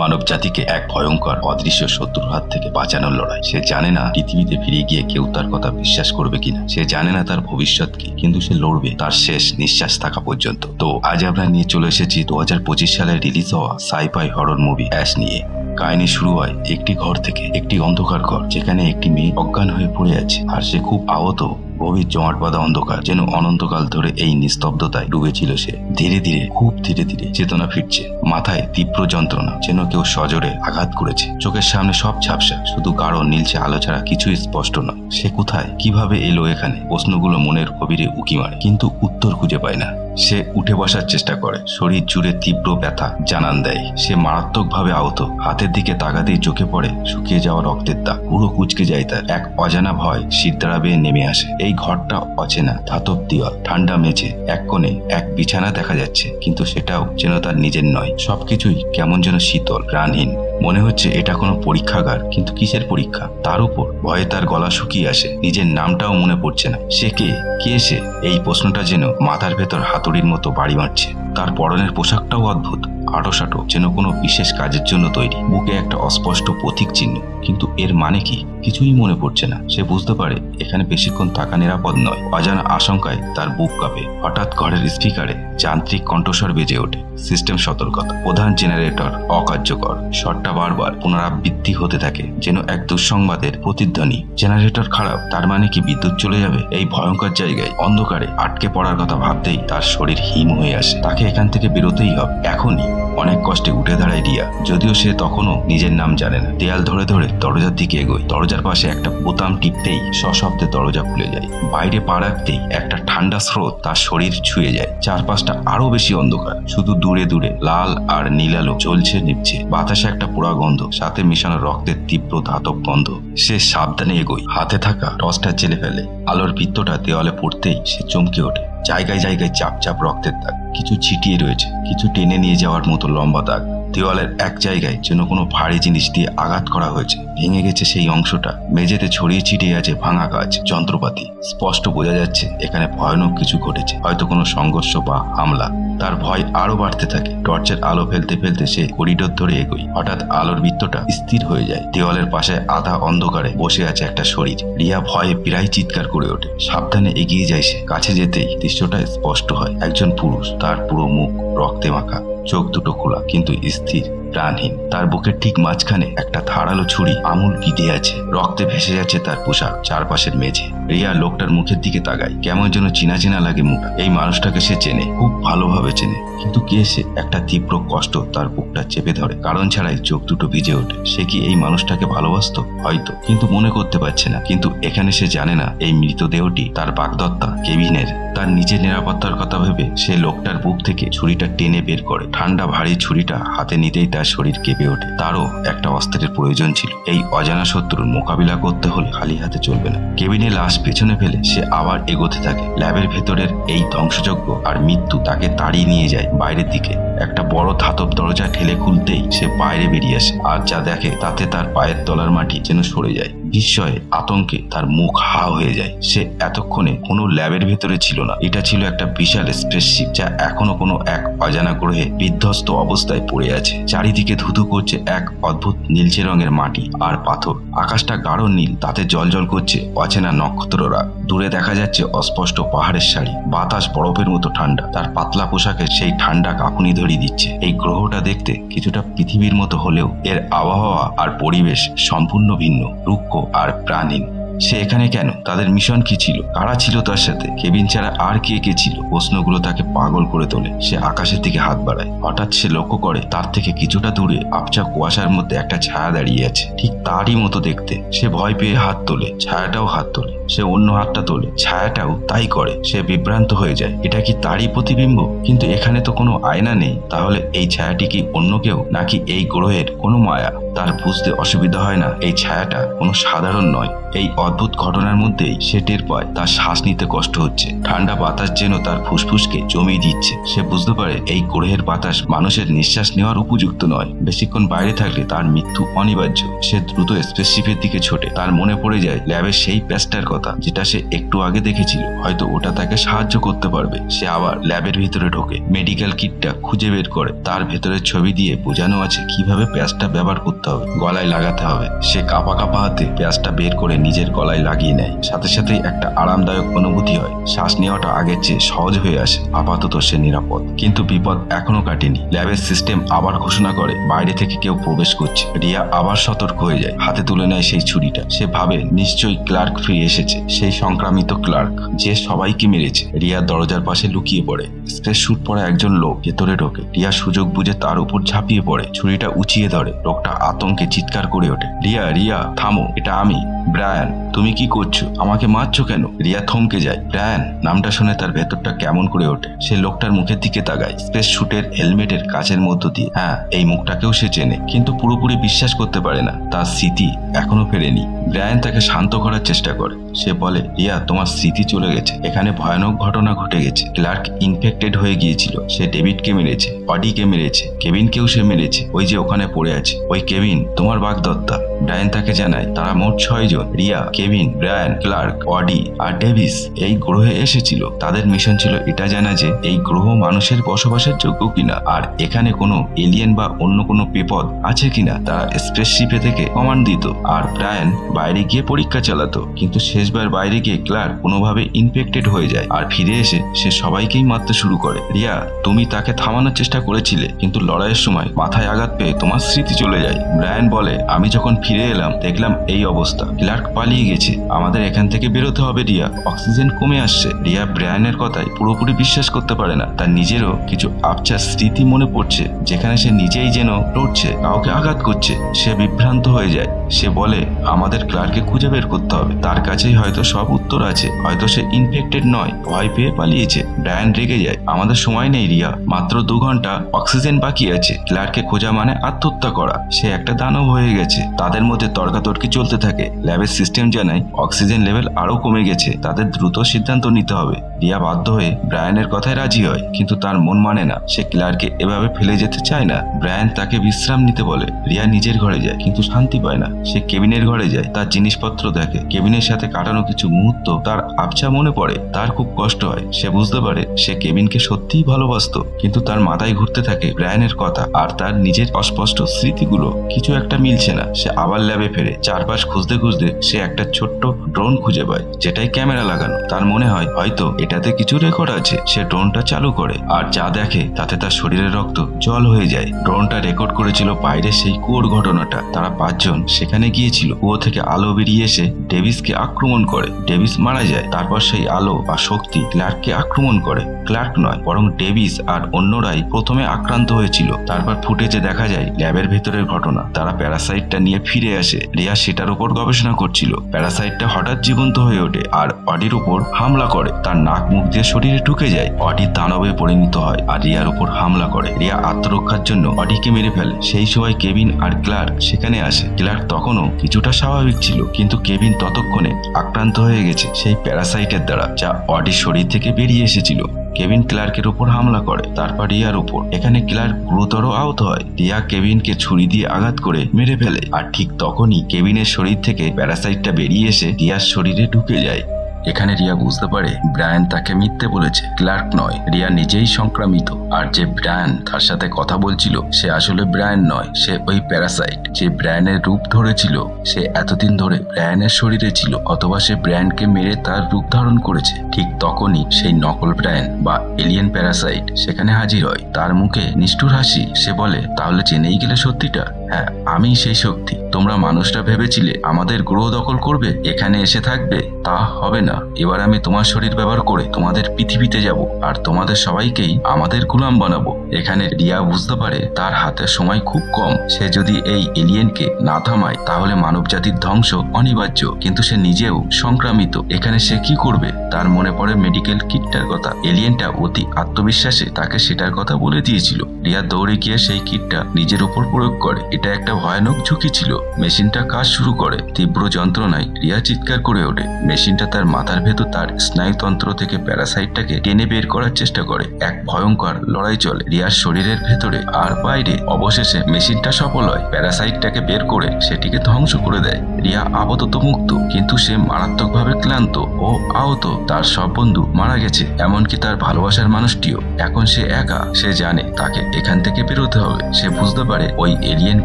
মানব জাতিকে এক ভয়ঙ্কর অদৃশ্য শত্রুর হাত থেকে বাঁচানোর লড়াই। সে জানে না পৃথিবীতে ফিরে গিয়ে কেউ তার কথা বিশ্বাস করবে কিনা, সে জানে না তার ভবিষ্যৎ কি, কিন্তু সে লড়বে তার শেষ নিঃশ্বাস থাকা পর্যন্ত। তো আজ আমরা নিয়ে চলে এসেছি 2025 সালে রিলিজ হওয়া সাই-ফাই হরর মুভি অ্যাশ নিয়ে। কাহিনী শুরু হয় একটি ঘর থেকে, একটি অন্ধকার ঘর যেখানে একটি মেয়ে অজ্ঞান হয়ে পড়ে আছে, আর সে খুব আহত। গভীর জমাট বাঁধা অন্ধকার যেন অনন্তকাল ধরে এই নিস্তব্ধতায় ডুবেছিল সে। ধীরে ধীরে, খুব ধীরে ধীরে চেতনা ফিরছে। মাথায় তীব্র যন্ত্রণা, যেন কেউ সজোরে আঘাত করেছে। চোখের সামনে সব ঝাপসা, শুধু গাঢ় নীলচে আলো ছাড়া কিছুই স্পষ্ট নয়। সে কোথায়, কিভাবে এলো এখানে? প্রশ্নগুলো মনের গভীরে উকি মারে, কিন্তু উত্তর খুঁজে পায় না। সে উঠে বসার চেষ্টা করে, শরীর জুড়ে তীব্র ব্যথা জানান দেয়। সে মারাত্মকভাবে আহত। হাতের দিকে তাকাতেই চোখে পড়ে শুকিয়ে যাওয়া রক্তের দাগ। পুরো কুঁচকে যায় তার। এক অজানা ভয় শিরদাঁড়া বেয়ে নেমে আসে। এই ঘরটা অচেনা, ধাতব দেওয়াল, ঠান্ডা মেঝে, এক কোণে এক বিছানা দেখা যাচ্ছে, কিন্তু সেটাও যেন তার নিজের নয়। সবকিছুই কেমন যেন শীতল, প্রাণহীন। মনে হচ্ছে এটা কোনো পরীক্ষাগার, কিন্তু কিসের পরীক্ষা? তার উপর ভয়ে তার গলা শুকিয়ে আসে। নিজের নামটাও মনে পড়ছে না। সে কে? কে সে? এই প্রশ্নটা যেন মাথার ভেতর হাতুড়ির মতো বাড়ি মারছে। তার পরনের পোশাকটাও অদ্ভুত, আটোসাটো, যেন কোনো বিশেষ কাজের জন্য তৈরি। বুকে একটা অস্পষ্ট প্রতীক চিহ্ন, কিন্তু এর মানে কি? কিছুই মনে পড়ছে না। সে বুঝতে পারে এখানে বেশিক্ষণ থাকা নিরাপদ নয়। অজানা আশঙ্কায় তার বুক কাঁপে। হঠাৎ ঘরের স্পিকারে যান্ত্রিক কণ্ঠস্বর বেজে ওঠে। সিস্টেম সতর্কতা, প্রধান জেনারেটর অকার্যকর। শটটা বারবার পুনরাবৃত্তি হতে থাকে, যেন এক দুঃসংবাদের প্রতিধ্বনি। জেনারেটর খারাপ, তার মানে কি বিদ্যুৎ চলে যাবে? এই ভয়ঙ্কর জায়গায় অন্ধকারে আটকে পড়ার কথা ভাবতেই তার শরীর হিম হয়ে আসে। তাকে এখান থেকে বেরোতেই হবে, এখনই। অনেক কষ্টে উঠে দাঁড়ায় রিয়া, যদিও সে তখনও নিজের নাম জানে না। দেয়াল ধরে ধরে দরজার দিকে এগোয়। দরজার পাশে একটা বোতাম টিপতেই সশব্দে দরজা খুলে যায়। বাইরে পা রাখতেই একটা ঠান্ডা স্রোত তার শরীর ছুঁয়ে যায়। চারপাশটা আরো বেশি অন্ধকার, শুধু দূরে দূরে লাল আর নীল আলো জ্বলছে নিভছে। বাতাসে একটা পোড়া গন্ধ, সাথে মিশানো রক্তের তীব্র ধাতব গন্ধ। সে সাবধানে এগোয়, হাতে থাকা টর্চটা জেলে ফেলে। আলোর বৃত্তটা দেওয়ালে পড়তেই সে চমকে ওঠে। জায়গায় জায়গায় চাপ চাপ রক্তের দাগ, কিছু ছিটিয়ে রয়েছে, কিছু টেনে নিয়ে যাওয়ার মতো লম্বা দাগ। দেওয়ালের এক জায়গায় যেন কোনো ভারী জিনিস দিয়ে আঘাত করা হয়েছে। ভেঙে গেছে সেই অংশটা। মেঝেতে ছড়িয়ে ছিটিয়ে আছে ভাঙা কাজ, যন্ত্রপাতি। স্পষ্ট বোঝা যাচ্ছে এখানে ভয়ানক কিছু ঘটেছে, হয়তো কোনো সংঘর্ষ বা হামলা। তার ভয় আরো বাড়তে থাকে। টর্চের আলো ফেলতে ফেলতে সে করিডোর ধরে এগোয়। হঠাৎ আলোর বৃত্তটা স্থির হয়ে যায়। দেওয়ালের পাশে আধা অন্ধকারে বসে আছে একটা শরীর। রিয়া ভয়ে প্রায় চিৎকার করে ওঠে। সাবধানে এগিয়ে যায় সে। কাছে যেতেই দৃশ্যটা স্পষ্ট হয়। একজন পুরুষ, তার পুরো মুখ রক্তে মাখা, চোখ দুটো খোলা কিন্তু স্থির, প্রাণহীন। তার বুকের ঠিক মাঝখানে একটা ধারালো ছুরি আমূল বিঁধে আছে। রক্তে ভেসে যাচ্ছে তার পোশাক, চারপাশের মেঝে। রিয়া লোকটার মুখের দিকে তাকায়। কেমন যেন চেনা চেনা লাগে মুখ। এই মানুষটাকে সে চেনে, খুব ভালোভাবে চেনে, কিন্তু কে সে? একটা তীব্র কষ্ট তার বুকটা চেপে ধরে। কারণ ছাড়াই চোখ দুটো ভিজে ওঠে। সে কি এই মানুষটাকে ভালোবাসতো? হয়তো, কিন্তু মনে করতে পারছে না। কিন্তু এখানে সে জানে না এই মৃতদেহটি তার বাগদত্তা কেভিনের। তার নিজের নিরাপত্তার কথা ভেবে সে লোকটার বুক থেকে ছুরিটা টেনে বের করে। ঠান্ডা ভারী ছুরিটা হাতে নিতেই তার শরীর কেঁপে ওঠে। তারও একটা অস্ত্রের প্রয়োজন ছিল। এই অজানা শত্রুর মোকাবিলা করতে হলে খালি হাতে চলবে না। কেবিনের লাশ পেছনে ফেলে সে আবার এগোতে থাকে। ল্যাবের ভেতরের এই ধ্বংসযজ্ঞ আর মৃত্যু তাকে তাড়িয়ে নিয়ে যায় বাইরের দিকে। একটা বড় ধাতব দরজা ঠেলে খুলতেই সে বাইরে বেরিয়ে আসে। আর যা দেখে তাতে তার পায়ের তলার মাটি যেন সরে যায়। বিস্ময়ে, আতঙ্কে তার মুখ হা হয়ে যায়। সে এতক্ষণে কোনো ল্যাবের ভেতরে ছিল না। এটা ছিল একটা বিশাল স্পেসশিপ, যা এখনো কোনো এক অজানা গ্রহে বিধ্বস্ত অবস্থায় পড়ে আছে। চারিদিকে ধুধু করছে এক অদ্ভুত নীলচে রঙের মাটি আর পাথর। আকাশটা গাঢ় নীল, তাতে জলজল করছে অচেনা নক্ষত্ররা। দূরে দেখা যাচ্ছে অস্পষ্ট পাহাড়ের সারি। বাতাস বরফের মতো ঠান্ডা। তার পাতলা পোশাকে সেই ঠান্ডা কাঁপুনি ধরিয়ে দিচ্ছে। এই গ্রহটা দেখতে কিছুটা পৃথিবীর মতো হলেও এর আবহাওয়া আর পরিবেশ সম্পূর্ণ ভিন্ন, রুক্ষ আর প্রাণহীন। সে এখানে কেন? তাদের মিশন কি ছিল? কারা ছিল তার সাথে? কেবিন ছাড়া আর কে কে ছিল? প্রশ্নগুলো তাকে পাগল করে তোলে। সে আকাশের দিকে হাত বাড়ায়। হঠাৎ সে লক্ষ্য করে তার থেকে কিছুটা দূরে আবছা কুয়াশার মধ্যে একটা ছায়া দাঁড়িয়ে আছে, ঠিক তারই মতো দেখতে। সে ভয় পেয়ে হাত তোলে, ছায়াটাও হাত তোলে। সে অন্য হাতটা তোলে, ছায়াটাও তাই করে। সে বিভ্রান্ত হয়ে যায়। এটা কি তারই প্রতিবিম্ব? কিন্তু এখানে তো কোনো আয়না নেই। তাহলে এই ছায়াটি কি অন্য কেউ, নাকি এই গ্রহের কোনো মায়া? তার বুঝতে অসুবিধা হয় না এই ছায়াটা কোনো সাধারণ নয়। এই অদ্ভুত ঘটনার মধ্যেই সে টের পায় তার শ্বাস নিতে কষ্ট হচ্ছে। ঠান্ডা বাতাস যেন তার ফুসফুসকে জমিয়ে দিচ্ছে। সে বুঝতে পারে এই গ্রহের বাতাস মানুষের নিঃশ্বাস নেওয়ার উপযুক্ত নয়। বেশিক্ষণ বাইরে থাকলে তার মৃত্যু অনিবার্য। সে দ্রুত স্পেসশিপের দিকে ছোটে। তার মনে পড়ে যায় ল্যাবের সেই প্যাচটার কথা যেটা সে একটু আগে দেখেছিল। হয়তো ওটা তাকে সাহায্য করতে পারবে। সে আবার ল্যাবের ভিতরে ঢোকে, মেডিকেল কিটটা খুঁজে বের করে। তার ভেতরের ছবি দিয়ে বোঝানো আছে কিভাবে প্যাচটা ব্যবহার করতে হবে, গলায় লাগাতে হবে। সে কাঁপা কাঁপা হাতে প্যাচটা বের করে নিজের গলায় লাগিয়ে নেয়। সাথে সাথেই একটা আরামদায়ক অনুভূতি হয়। শ্বাস নেওয়াটা আগের চেয়ে সহজ হয়ে আসে। আপাতত সে নিরাপদ। কিন্তু বিপদ এখনো কাটেনি। ল্যাবের সিস্টেম আবার ঘোষণা করে বাইরে থেকে কেউ প্রবেশ করছে। রিয়া আবার সতর্ক হয়ে যায়, হাতে তুলে নেয় সেই ছুরিটা। সে ভাবে নিশ্চয়ই ক্লার্ক ফিরে এসেছে, সেই সংক্রামিত ক্লার্ক যে সবাইকে মেরেছে। রিয়া দরজার পাশে লুকিয়ে পড়ে। স্পেস স্যুট পরা একজন লোক ভেতরে ঢোকে। রিয়া সুযোগ বুঝে তার উপর ঝাঁপিয়ে পড়ে, ছুরিটা উঁচিয়ে ধরে। লোকটা আতঙ্কে চিৎকার করে ওঠে, রিয়া রিয়া থামো, এটা আমি ব্রায়ান। তুমি কি করছো? আমাকে মারছো কেন? রিয়া থমকে যায়। ব্রায়ান নামটা শুনে তার ভেতরটা কেমন করে ওঠে। সে লোকটার মুখের দিকে তাকায়, স্পেস স্যুটের হেলমেটের কাচের মধ্য দিয়ে। হ্যাঁ, এই মুখটাকেও সে চেনে, কিন্তু পুরোপুরি বিশ্বাস করতে পারে না। তার স্মৃতি এখনো ফেরেনি। ব্রায়ান তাকে শান্ত করার চেষ্টা করে। সে বলে, রিয়া তোমার স্মৃতি চলে গেছে। এখানে ভয়ানক ঘটনা ঘটে গেছে। ক্লার্ক ইনফেক্টেড হয়ে গিয়েছিল। সে ডেভিডকে মেরেছে, অডিকে মেরেছে, কেভিনকেও সে মেরেছে। ওই যে ওখানে পড়ে আছে, ওই কেভিন তোমার বাগদত্তা। ব্রায়ান তাকে জানায় তারা মোট 6 জন। Ria, Kevin, Brian, Clark, Audi আর ডেভিস এই গ্রহে এসেছিল। তাদের মিশন ছিল এটা জানা যে এই গ্রহ মানুষের বসবাসের যোগ্য কিনা, আর এখানে কোনো এলিয়েন বা অন্য কোনো বিপদ আছে কিনা তারা স্পেসশিপে থেকে কমান্ড দিত। আর ব্রায়ান বাইরে গিয়ে পরীক্ষা চালাতো। কিন্তু শেষবার বাইরে গিয়ে ক্লার্ক কোনোভাবে ইনফেক্টেড হয়ে যায়, আর ফিরে এসে সে সবাইকেই মারতে শুরু করে। রিয়া, তুমি তাকে থামানোর চেষ্টা করেছিলে, কিন্তু লড়াইয়ের সময় মাথায় আঘাত পেয়ে তোমার স্মৃতি চলে যায়। ব্রায়ান বলে, আমি যখন ফিরে এলাম দেখলাম এই অবস্থা। ক্লার্ক পালিয়ে গেছে। আমাদের এখান থেকে বেরোতে হবে রিয়া, অক্সিজেন কমে আসছে। রিয়া ব্রায়ানের কথায় পুরোপুরি বিশ্বাস করতে পারে না। তার নিজেরও কিছু আবছা স্মৃতি মনে পড়ছে, যেখানে সে নিজেই যেন লড়ছে, কাউকে আঘাত করছে। সে বিভ্রান্ত হয়ে যায়। সে বলে, আমাদের ক্লার্ককে খুঁজে বের করতে হবে। তার কাছেই হয়তো সব উত্তর আছে। হয়তো সে ইনফেক্টেড নয়, ভয় পেয়ে পালিয়েছে। ব্রায়ান রেগে যায়। আমাদের সময় নেই রিয়া, মাত্র 2 ঘন্টা অক্সিজেন বাকি আছে। ক্লার্ককে খোঁজা মানে আত্মহত্যা করা। সে একটা দানব হয়ে গেছে। তাদের মধ্যে তর্কাতর্কি চলতে থাকে। ল্যাবের সিস্টেম জানায় অক্সিজেন লেভেল আরো কমে গেছে। তাদের দ্রুত সিদ্ধান্ত নিতে হবে। রিয়া বাধ্য হয়ে ব্রায়ানের কথায় রাজি হয়, কিন্তু তার মন মানে না। সে ক্লার্ককে এভাবে ফেলে যেতে চায় না। ব্রায়ান তাকে বিশ্রাম নিতে বলে। রিয়া নিজের ঘরে যায়, কিন্তু শান্তি পায় না। সে কেবিনের ঘরে যায়, তার জিনিসপত্র দেখে। কেবিনের সাথে কাটানো কিছু মুহূর্ত তার আবছা মনে পড়ে। তার খুব কষ্ট হয়। সে বুঝতে পারে সে কেবিনকে সত্যিই ভালোবাসতো, কিন্তু তার মাথায় ঘুরতে থাকে ব্রায়ানের কথা আর তার নিজের অস্পষ্ট স্মৃতিগুলো। কিছু একটা মিলছে না। সে আবার ল্যাবে ফেরে। চারপাশ খুঁজতে খুঁজতে সে একটা ছোট্ট ড্রোন খুঁজে পায়, যেটাই ক্যামেরা লাগানো। তার মনে হয় হয়তো এটাতে কিছু রেকর্ড আছে। সে ড্রোনটা চালু করে, আর যা দেখে তাতে তার শরীরের রক্ত জল হয়ে যায়। ড্রোনটা রেকর্ড করেছিল বাইরের সেই কুয়োর ঘটনাটা। তারা 5 জন সেখানে গিয়েছিল। কুয়ো থেকে আলো বেরিয়ে এসে ডেভিসকে আক্রমণ করে। ডেভিস মারা যায়। তারপর সেই আলো বা শক্তি ক্লার্ককে আক্রমণ করে। ক্লার্ক নয়, বরং ডেভিস আর অন্যরাই প্রথমে আক্রান্ত হয়েছিল। তারপর ফুটেজে দেখা যায় ল্যাবের ভেতরের ঘটনা। তারা প্যারাসাইটটা নিয়ে ফিরে আসে। রিয়া সেটার উপর গবেষণা করছিল। প্যারাসাইটটা হঠাৎ জীবন্ত হয়ে ওঠে আর অডির উপর হামলা করে। তার নাক মুখ দিয়ে শরীরে ঢুকে যায়। অডি দানবে পরিণত হয় আর রিয়ার উপর হামলা করে। রিয়া আত্মরক্ষার জন্য অডিকে মেরে ফেলে। সেই সময় কেভিন আর ক্লার্ক সেখানে আসে। ক্লার্ক তখনও কিছুটা স্বাভাবিক ছিল, কিন্তু কেভিন ততক্ষণে আক্রান্ত হয়ে গেছে সেই প্যারাসাইটের দ্বারা, যা অডির শরীর থেকে বেরিয়ে এসেছিল। কেভিন ক্লার্কের উপর হামলা করে, তারপর রিয়ার উপর। এখানে ক্লার্ক গুরুতর আহত হয়। রিয়া কেভিনকে ছুরি দিয়ে আঘাত করে মেরে ফেলে, আর ঠিক তখনই কেভিনের শরীর থেকে প্যারাসাইটটা বেরিয়ে এসে রিয়ার শরীরে ঢুকে যায়। এখানে রিয়া বুঝতে পারে ব্রায়ান তাকে মিথ্যে বলেছে। ক্লার্ক নয়, রিয়া নিজেই সংক্রামিত। আর যে ব্রায়ান তার সাথে কথা বলছিল সে আসলে ব্রায়ান নয়, সে ওই প্যারাসাইট। যে ব্রায়ানের রূপ ধরেছিল সে এতদিন ধরে ব্রায়ানের শরীরে ছিল, অথবা সে ব্রায়ানকে মেরে তার রূপ ধারণ করেছে। ঠিক তখনই সেই নকল ব্রায়ান বা এলিয়েন প্যারাসাইট সেখানে হাজির হয়। তার মুখে নিষ্ঠুর হাসি। সে বলে, তাহলে জেনেই গেলে সত্যিটা? হ্যাঁ, আমি সেই শক্তি। তোমরা মানুষরা ভেবেছিলে আমাদের গ্রহ দখল করবে, এখানে এসে থাকবে। তা হবে না। এবার আমি তোমার শরীর ব্যবহার করে তোমাদের পৃথিবীতে যাব, আর তোমাদের সবাইকেই আমাদের গোলাম বানাবো। এখানে রিয়া বুঝতে পারে তার হাতে সময় খুব কম। সে যদি এই এলিয়েনকে না থামায় তাহলে মানব জাতির ধ্বংস অনিবার্য। কিন্তু সে নিজেও সংক্রামিত। এখানে সে কি করবে? তার মনে পড়ে মেডিকেল কিটটার কথা। এলিয়েনটা অতি আত্মবিশ্বাসে তাকে সেটার কথা বলে দিয়েছিল। রিয়া দৌড়ে গিয়ে সেই কিটটা নিজের উপর প্রয়োগ করে। এটা একটা ভয়ানক ঝুঁকি ছিল। মেশিনটা কাজ শুরু করে। তীব্র যন্ত্রণায় রিয়া চিৎকার করে ওঠে। মেশিনটা তার মাথার ভেতর তার স্নায়ুতন্ত্র থেকে প্যারাসাইটটাকে টেনে বের করার চেষ্টা করে। এক ভয়ঙ্কর লড়াই চলে রিয়ার শরীরের ভেতরে আর বাইরে। অবশেষে মেশিনটা সফল হয়। প্যারাসাইটটাকে বের করে সেটিকে ধ্বংস করে দেয়। রিয়া আপাতত মুক্ত, কিন্তু সে মারাত্মকভাবে ক্লান্ত ও আহত। তার সব বন্ধু মারা গেছে, এমনকি তার ভালোবাসার মানুষটিও। এখন সে একা। সে জানে তাকে এখান থেকে বেরোতে হবে। সে বুঝতে পারে ওই এলিয়েন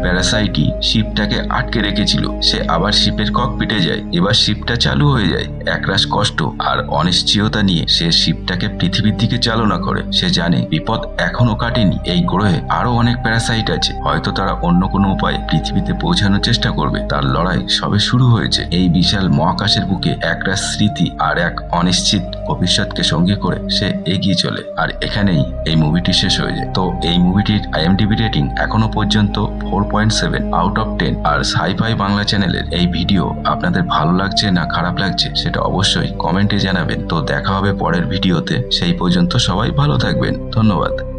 প্যারাসাইটই শিপটাকে আটকে রেখেছিল। সে আবার শিপের ককপিটে যায়। এবার শিপটা চালু হয়ে যায়। একরাশ কষ্ট আর অনিশ্চয়তা নিয়ে সে শিপটাকে পৃথিবীর দিকে চালনা করে। সে জানে বিপদ এখনো কাটেনি। এই গ্রহে আরো অনেক প্যারাসাইট আছে। হয়তো তারা অন্য কোনো উপায়ে পৃথিবীতে পৌঁছানোর চেষ্টা করবে। তার লড়াই সবে শুরু হয়েছে। এই বিশাল মহাকাশের বুকে একটা স্মৃতি আর এক অনিশ্চিত ভবিষ্যৎকে সঙ্গী করে সে এগিয়ে চলে। আর এখানেই এই মুভিটি শেষ হয়ে যায়। তো এই মুভিটির IMDb রেটিং এখনো পর্যন্ত 4.7 আউট অফ 10। আর সাইফাই বাংলা চ্যানেলের এই ভিডিও আপনাদের ভালো লাগছে না খারাপ লাগছে সেটা অবশ্যই কমেন্টে জানাবেন। তো দেখা হবে পরের ভিডিওতে। সেই পর্যন্ত সবাই ভালো থাকবেন। ধন্যবাদ।